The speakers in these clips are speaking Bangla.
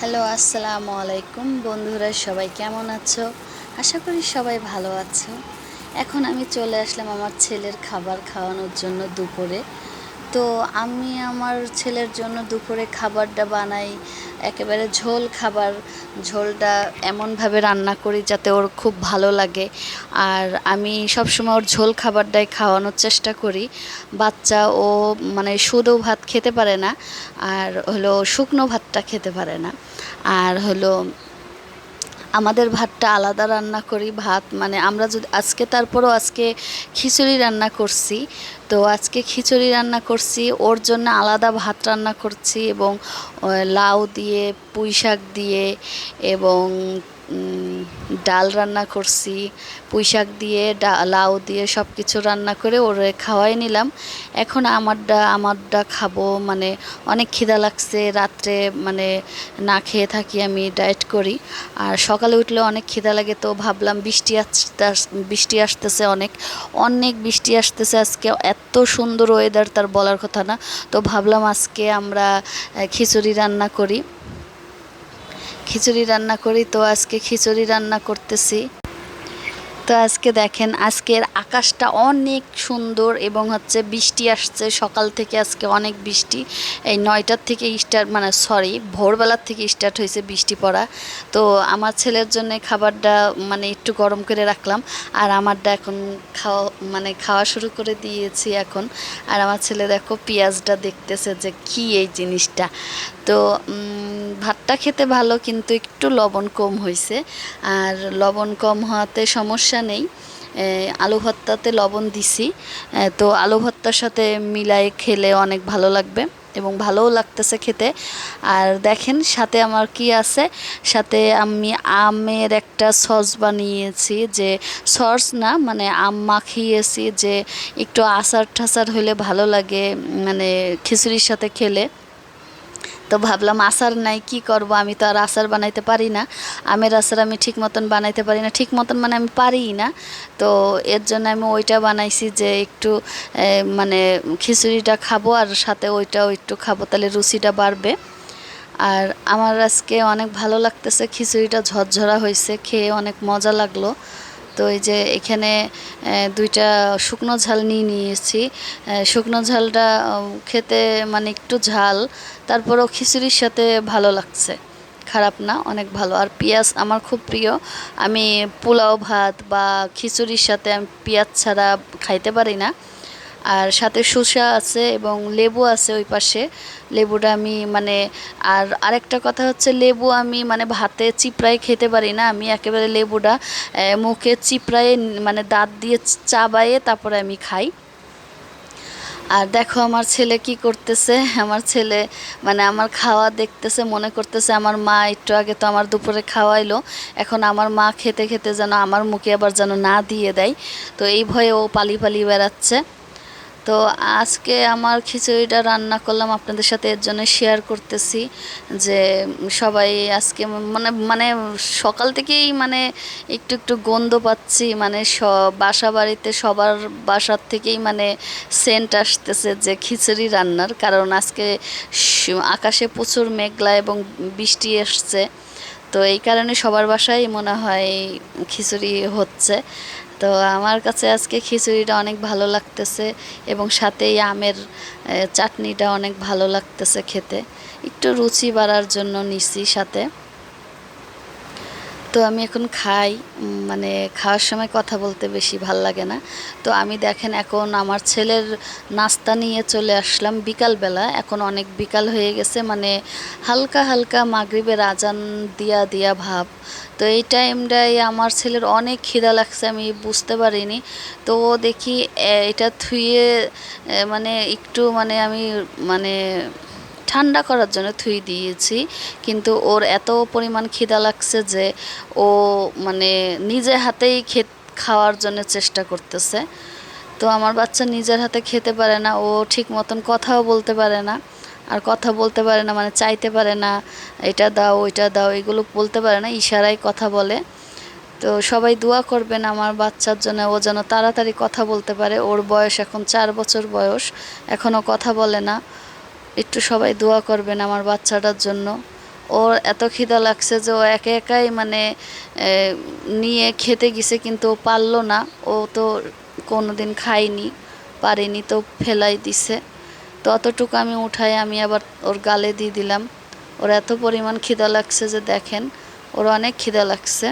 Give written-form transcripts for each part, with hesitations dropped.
হ্যালো, আসসালামু আলাইকুম বন্ধুরা, সবাই কেমন আছো? আশা করি সবাই ভালো আছো। এখন আমি চলে আসলাম আমার ছেলের খাবার খাওয়ানোর জন্য দুপুরে। তো আমি আমার ছেলের জন্য দুপুরে খাবারটা বানাই একেবারে ঝোল খাবার। ঝোলটা এমনভাবে রান্না করি যাতে ওর খুব ভালো লাগে। আর আমি সবসময় ওর ঝোল খাবারটাই খাওয়ানোর চেষ্টা করি। বাচ্চা ও মানে শুধু ভাত খেতে পারে না, আর হলো শুকনো ভাতটা খেতে পারে না। আর হলো আমাদের ভাতটা আলাদা রান্না করি। ভাত মানে আমরা যদি আজকে খিচুড়ি রান্না করছি, তো আজকে খিচুড়ি রান্না করছি, ওর জন্য আলাদা ভাত রান্না করছি এবং লাউ দিয়ে, পুঁই শাক দিয়ে এবং ডাল রান্না করছি। পুঁই শাক দিয়ে লাউ দিয়ে সব কিছু রান্না করে ওরে খাওয়াই নিলাম। এখন আমারটা খাবো, মানে অনেক খিদা লাগছে। রাত্রে মানে না খেয়ে থাকি, আমি ডায়েট করি। আর সকালে উঠলে অনেক খিদা লাগে, তো ভাবলাম বৃষ্টি আসতেছে, অনেক অনেক বৃষ্টি আসতেছে আজকে। এত সুন্দর ওয়েদার, তার বলার কথা না। তো ভাবলাম আজকে আমরা খিচুড়ি রান্না করি। তো আজকে খিচুড়ি রান্না করতেছি। তো আজকে দেখেন, আজকের আকাশটা অনেক সুন্দর এবং বৃষ্টি আসছে সকাল থেকে। আজকে অনেক বৃষ্টি, এই 9টার থেকে ভোরবেলার থেকে স্টার্ট হয়েছে বৃষ্টি পড়া। তো আমার ছেলের জন্য খাবারটা মানে একটু গরম করে রাখলাম, আর আমারটা এখন খাওয়া শুরু করে দিয়েছি এখন। আর আমার ছেলে দেখো পেঁয়াজটা দেখতেছে যে কি এই জিনিসটা। তো ভাতটা খেতে ভালো, কিন্তু একটু লবণ কম হয়েছে। আর লবণ কম হওয়াতে সমস্যা নেই। আলু ভর্তাতে লবণ দিছি, তো আলু ভর্তার সাথে মিলাই খেলে অনেক ভালো লাগবে এবং ভালোও লাগতেছে খেতে। আর দেখেন সাথে আমার কি আছে, সাথে আমি আমের একটা সস বানিয়েছি, যে সস না মানে আম মাখিয়েছি, যে একটু আচার ঠাচার হলে ভালো লাগে মানে খিচুড়ির সাথে খেলে। তো ভাবলাম আচার নাই, কি করব, আমি তো আর আচার বানাইতে পারি না। আমের আচার আমি ঠিক মতন বানাইতে পারি না, ঠিক মতন মানে আমি পারিই না। তো এর জন্য আমি ওইটা বানাইছি, যে একটু মানে খিচুড়িটা খাবো আর সাথে ওইটাও একটু খাবো, তাহলে রুচিটা বাড়বে। আর আমার আজকে অনেক ভালো লাগতেছে, খিচুড়িটা ঝরঝরা হয়েছে, খেয়ে অনেক মজা লাগলো। তো এই যে এখানে 2টা শুকনো ঝাল নিয়েছি। শুকনো ঝালটা খেতে মানে একটু ঝাল, তারপরেও খিচুড়ির সাথে ভালো লাগছে, খারাপ না, অনেক ভালো। আর পেঁয়াজ আমার খুব প্রিয়। আমি পোলাও ভাত বা খিচুড়ির সাথে আমি পেঁয়াজ ছাড়া খাইতে পারি না। আর সাথে শসা আছে এবং লেবু আছে ওই পাশে, লেবুটা আমি মানে, আর আরেকটা কথা হচ্ছে, লেবু আমি মানে ভাতে চিপড়ায় খেতে পারি না, আমি একেবারে লেবুটা মুখে চিপড়ায় মানে দাঁত দিয়ে চাবায়ে তারপরে আমি খাই। আর দেখো আমার ছেলে কি করতেছে, আমার ছেলে মানে আমার খাওয়া দেখতেছে, মনে করতেছে আমার মা একটু আগে তো আমার দুপুরে খাওয়াইলো, এখন আমার মা খেতে খেতে যেন আমার মুখে আবার যেন না দিয়ে দেয়। তো এই ভয়ে ও পালিয়ে বেড়াচ্ছে। তো আজকে আমার খিচুড়িটা রান্না করলাম আপনাদের সাথে এর জন্য শেয়ার করতেছি, যে সবাই আজকে মানে মানে সকাল থেকেই মানে একটু একটু গন্ধ পাচ্ছি, মানে বাসা বাড়িতে সবার বাসার থেকেই মানে সেন্ট আসতেছে যে খিচুড়ি রান্নার, কারণ আজকে আকাশে প্রচুর মেঘলা এবং বৃষ্টি এসছে। তো এই কারণে সবার বাসায় মনে হয় খিচুড়ি হচ্ছে। তো আমার কাছে আজকে খিচুড়িটা অনেক ভালো লাগতেছে এবং সাথে এই আমের চাটনিটা অনেক ভালো লাগতেছে খেতে, একটু রুচি বাড়ার জন্য নিছি সাথে। তো আমি এখন খাই, মানে খাওয়ার সময় কথা বলতে বেশি ভাল লাগে না। তো আমি দেখেন এখন আমার ছেলের নাস্তা নিয়ে চলে আসলাম বিকালবেলা, এখন অনেক বিকাল হয়ে গেছে, মানে হালকা হালকা মাগরিবের আজান দিয়া দিয়া ভাব। তো এই টাইমটায় আমার ছেলের অনেক খিদা লাগছে, আমি বুঝতে পারিনি। তো ও দেখি এটা থুয়ে মানে একটু মানে আমি মানে ঠান্ডা করার জন্য থুই দিয়েছি, কিন্তু ওর এত পরিমাণ খিদা লাগছে যে ও মানে নিজে হাতেই খাওয়ার জন্য চেষ্টা করতেছে। তো আমার বাচ্চা নিজের হাতে খেতে পারে না, ও ঠিক মতন কথাও বলতে পারে না। আর কথা বলতে পারে না মানে চাইতে পারে না, এটা দাও ওইটা দাও, এগুলো বলতে পারে না, ইশারায় কথা বলে। তো সবাই দোয়া করবেন আমার বাচ্চার জন্য, ও যেন তাড়াতাড়ি কথা বলতে পারে। ওর বয়স এখন 4 বছর বয়স, এখনও কথা বলে না। একটু সবাই দোয়া করবেন আমার বাচ্চাটার জন্য। ওর এত খিদা লাগছে যে ও একা একাই মানে নিয়ে খেতে গেছে, কিন্তু ও পারলো না। ও তো কোনোদিন খায়নি, পারেনি, তো ফেলাই দিছে। তো অতটুকু আমি উঠাই আমি আবার ওর গালে দিয়ে দিলাম। ওর এত পরিমাণ খিদা লাগছে যে দেখেন, ওর অনেক খিদা লাগছে।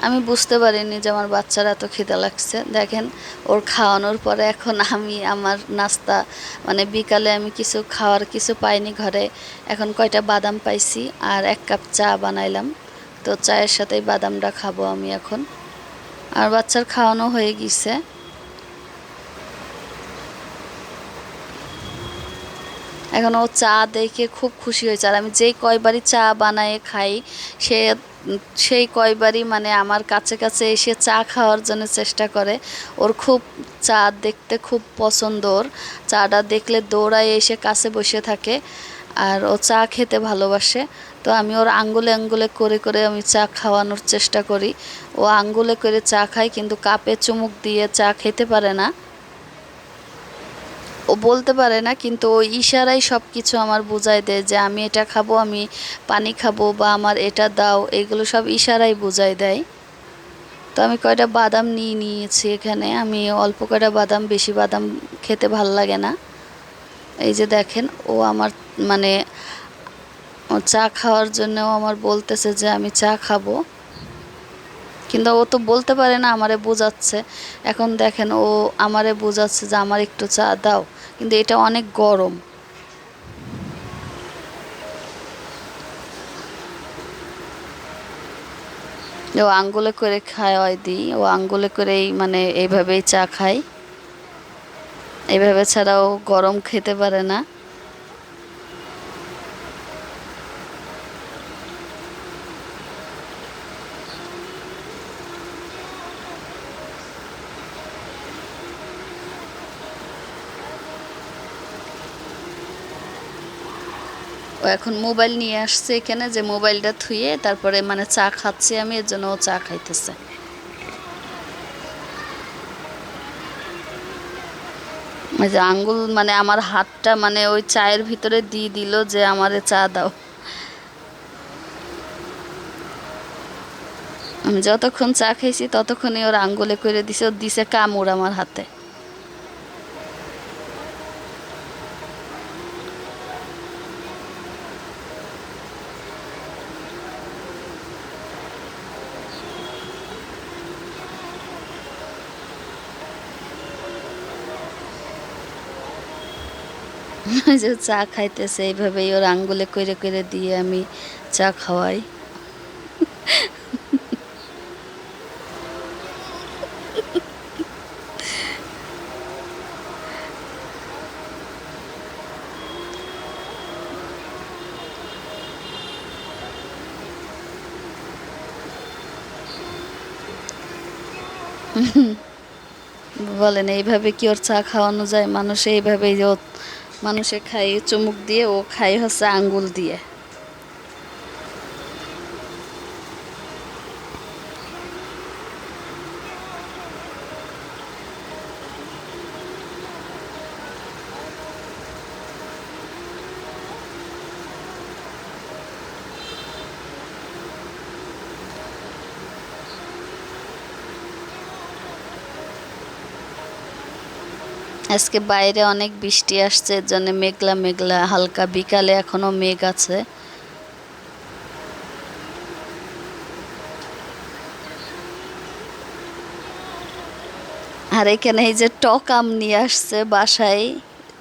আমি বুঝতে পারিনি যে আমার বাচ্চার এত খিদা লাগছে। দেখেন, ওর খাওয়ানোর পরে এখন আমি আমার নাস্তা মানে বিকালে আমি কিছু খাওয়ার কিছু পাইনি ঘরে। এখন কয়টা বাদাম পাইছি আর 1 কাপ চা বানাইলাম। তো চায়ের সাথেই বাদামটা খাবো আমি এখন। আর বাচ্চার খাওয়ানো হয়ে গিয়েছে। এখন ও চা দেখে খুব খুশি হয়েছে। আর আমি যেই কয়বারই চা বানায়ে খাই, সে সেই কয়বারই মানে আমার কাছে কাছে এসে চা খাওয়ার জন্য চেষ্টা করে। ওর খুব চা দেখতে খুব পছন্দ। ওর চাটা দেখলে দৌড়ায় এসে কাছে বসে থাকে। আর ও চা খেতে ভালোবাসে। তো আমি ওর আঙ্গুলে আঙ্গুলে করে করে আমি চা খাওয়ানোর চেষ্টা করি। ও আঙ্গুলে করে চা খায়, কিন্তু কাপে চুমুক দিয়ে চা খেতে পারে না। ও বলতে পারে না, কিন্তু ও ইশারায় সব কিছু আমার বুঝাই দেয় যে আমি এটা খাবো, আমি পানি খাবো, বা আমার এটা দাও, এগুলো সব ইশারায় বুঝাই দেয়। তো আমি কয়টা বাদাম নিয়ে নিয়েছি এখানে। আমি অল্প কয়টা বাদাম, বেশি বাদাম খেতে ভাল লাগে না। এই যে দেখেন, ও আমার মানে চা খাওয়ার জন্যও আমার বলতেছে যে আমি চা খাবো, কিন্তু ও তো বলতে পারে না, আমারে বোঝাচ্ছে। এখন দেখেন, ও আমারে বোঝাচ্ছে যে আমার একটু চা দাও, কিন্তু এটা অনেক গরম। ও আঙ্গুলে করে খাওয়াই দিই। ও আঙ্গুলে করেই মানে এইভাবেই চা খায়। এইভাবে ছাড়াও গরম খেতে পারে না। ও এখন মোবাইল নিয়ে আসছে এখানে, যে মোবাইলটা থুয়ে তারপরে মানে চা খাচ্ছি আমি, এর জন্য ও চা খাইতেছে। ওই যে আঙ্গুল মানে আমার হাতটা মানে ওই চায়ের ভিতরে দিয়ে দিল যে আমারে চা দাও। আমি যতক্ষণ চা খাইছি ততক্ষণই ওর আঙ্গুলে করে দিছে, ওর দিছে কামড় আমার হাতে। ওই যে চা খাইতেছে, এইভাবেই ওর আঙ্গুলে করে করে দিয়ে আমি চা খাওয়াই। বলেন, এইভাবে কি ওর চা খাওয়ানো যায়? মানুষে এইভাবেই ও মানুষে খাই চুমুক দিয়ে, ও খাই হচ্ছে আঙ্গুল দিয়ে। আজকে বাইরে অনেক বৃষ্টি আসছে, এর জন্য মেঘলা মেঘলা হালকা, বিকালে এখনো মেঘ আছে। আর এখানে এই যে টক আম নিয়ে আসছে বাসায়।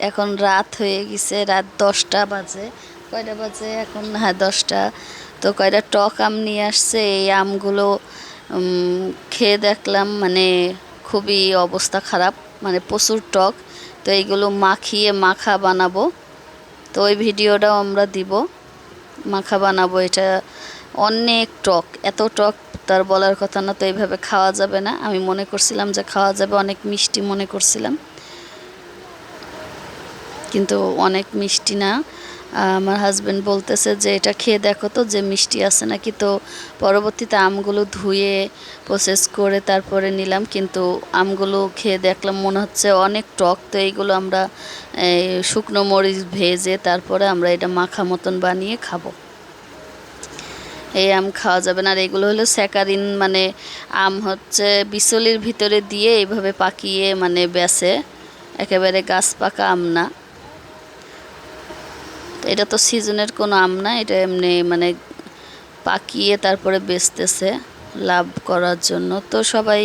এখন রাত হয়ে গেছে, রাত 10টা বাজে। কয়টা বাজে এখন? হ্যাঁ, 10টা। তো কয়টা টক আম নিয়ে আসছে। এই আমগুলো খেয়ে দেখলাম মানে খুবই অবস্থা খারাপ, মানে প্রচুর টক। তো এইগুলো মাখিয়ে মাখা বানাবো। তো ওই ভিডিওটাও আমরা দিব। মাখা বানাবো। এটা অনেক টক, এত টক তার বলার কথা না। তো এইভাবে খাওয়া যাবে না। আমি মনে করছিলাম যে খাওয়া যাবে, অনেক মিষ্টি মনে করছিলাম। কিন্তু অনেক মিষ্টি না। আমার হাজবেন্ড বলতেছে যে এটা খেয়ে দেখো তো যে মিষ্টি আছে নাকি। তো পরবর্তীতে আমগুলো ধুয়ে প্রসেস করে তারপরে নিলাম, কিন্তু আমগুলো খেয়ে দেখলাম মনে হচ্ছে অনেক টক। তো এইগুলো আমরা শুকনো মরিচ ভেজে তারপরে আমরা এটা মাখা মতন বানিয়ে খাবো। এই আম খাওয়া যাবে না। আর এগুলো হলো স্যাকারিন, মানে আম হচ্ছে বিচলির ভিতরে দিয়ে এইভাবে পাকিয়ে মানে বেচে, একেবারে গাছ পাকা আম না। এটা তো সিজনের কোনো আম না, এটা এমনি মানে পাকিয়ে তারপরে বেচতেছে লাভ করার জন্য। তো সবাই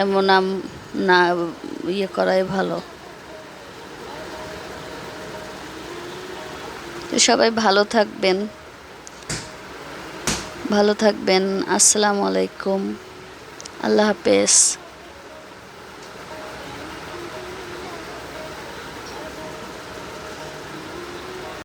এমন আম না ইয়ে করাই ভালো। তো সবাই ভালো থাকবেন। আসসালামু আলাইকুম, আল্লাহ হাফেজ।